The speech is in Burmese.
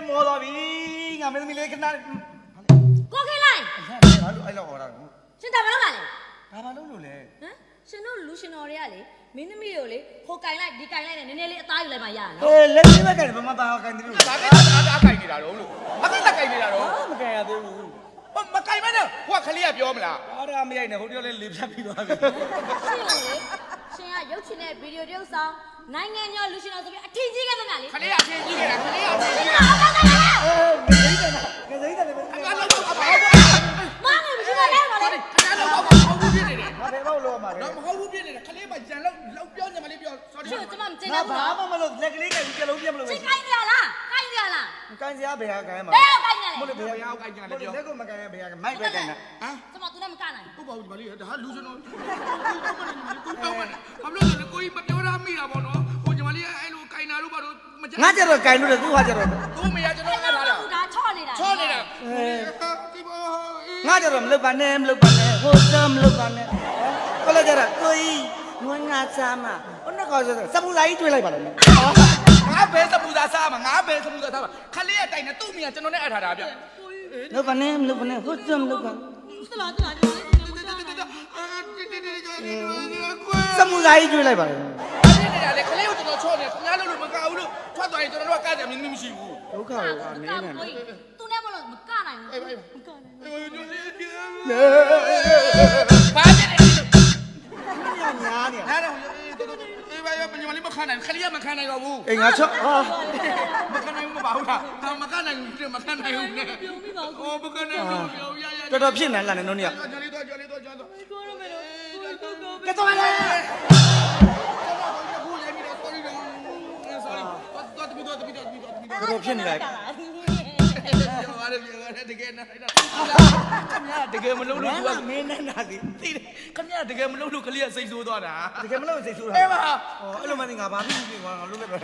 မောတော်ပြီငါမင်းသမီးလေးခဏကိုခေလိုက်အဲ့လိုဟောတာရှင်တာဘာလုပ်ပါလဲဒါဘာလုပ်လို့လဲဟမ်ရှင်တို့လူရှင်တော်တွေကလေမင်းသမီးတို့လေဟိုကင်လိုက်ဒီကင်လိုက်နဲ့နည်းနည်းလေးအသားယူလိုက်မှရရနော်လက်သေးပဲကင်တယ်ဘာမှပါကင်တယ်လို့ဒါကအားကင်နေတာတော့လို့မကက်ကင်နေတာတော့မကင်ရသေးဘူးမကင်မနဲ့ဟိုကခလေးကပြောမလားအားရမရိုက်နဲ့ဟိုတယောက်လေးလေဖြတ်ပြီးသွားပြီရှင်ကရုပ်ရှင်နဲ့ဗီဒီယိုတရုပ်ဆောင်နိုင်ငံကျော်လူရှင်တော်ဆိုပြီးအထင်ကြီးခဲ့သမျှလေခလေးကအထင်ကြီးနေတာခလေးကအထင်ကြီးနေတာငစိမ့်တယ်ငစိမ့်တယ်အလောက်တော့အပါမနေမရှိပါနဲ့ပါလေအလောက်တော့မဟုတ်ဘူးဖြစ်နေတယ်ဘာပဲပေါ့လို့မှာလဲတော့မဟုတ်ဘူးဖြစ်နေတယ်ခလေးမကြံလောက်ပြောညမလေးပြော sorry ရှင်ကျမမကျင်ငါတော့ဘူးဘာမှမလုပ်လက်ကလေးကကြလုံးပြမလို့ပဲရှင်ကိုင်းကြလားကိုင်းကြလားကင်စရာဘယ်ဟာကင်မှာဘယ်ကိုကိုင်းကြလဲမလို့ဘယ်ဟာကင်ကြလဲပြောလက်ကိုမကင်ရဘယ်ဟာမိုက်ပဲကင်တာဟမ်ကျမသူနဲ့မကနိုင်ဟုတ်ပါဘူးဒီမလေးဒါဟာလူစနော်ကိုတောင်းပါနဲ့ဘာလို့လဲကိုကြီးမပြောရမိတာပေါ့နော်ဟိုညီမလေးအဲ့လိုကင်နာလို့ပါတော့ငါကြတော့ကင်လို့တယ်သူဟာကြတော့သူမရကျွန်တော်အားထားတာဒါချော့နေတာချောနေတာဒီဘောငါကြတော့မလုပ်ပါနဲ့မလုပ်ပါနဲ့ဟိုစမ်းမလုပ်ပါနဲ့ကိုလည်းကြတော့ကိုကြီးငွေငါစားမှာဘယ်နှကောဆိုစပူလာကြီးတွေးလိုက်ပါလားငါဘယ်စပူစာစားမှာငါဘယ်စပူစာစားမှာခလေးအတိုင်နဲ့သူ့မိကကျွန်တော်နဲ့အထားတာဗျလုပ်ပါနဲ့မလုပ်ပါနဲ့ဟိုစမ်းမလုပ်ပါစပူလာကြီးတွေးလိုက်ပါလားအဲ့ဒီနေရာလေခလေးကိုကျွန်တော်ချော့နေခင်ဗျားလို့မကဘူးလို့ထွက်သွားရင်ကျွန်တော်တို့ကကကြမင်းမရှိဘူးဒုက္ခကိုအနေနဲ့သူနဲ့မလို့မကနိုင်ဘူးမကနိုင်ဘူးဘာဖြစ်နေလဲညာနေနားတော့အေးပါရပညာမလေးမခံနိုင်ခလေးကမခံနိုင်တော့ဘူးအေးငါချော့ဟာမခံနိုင်ဘူးမပါဘူးလားမခံနိုင်ဘူးမခံနိုင်ဘူးနဲ့ပြုံးပြီးပါဘူးမခံနိုင်ဘူးရတော်တော်ဖြစ်နေလာနေနော်နေကြော်လေးတော့ကြော်လေးတော့ကြော်တော့ကိုရမယ်တော့ကဲတော့လေတော်ဖြစ်နေလိုက်တကယ်နာတကယ်မလုံးလို့ သူကမင်းနဲ့နာစီသိတယ်ခင်ဗျာတကယ်မလုံးလို့ကလေးကစိတ်ဆိုးသွားတာတကယ်မလို့စိတ်ဆိုးတာအေးပါအဲ့လိုမှငါဘာဖြစ်ပြီကွာငါလုံးလိုက်ပါ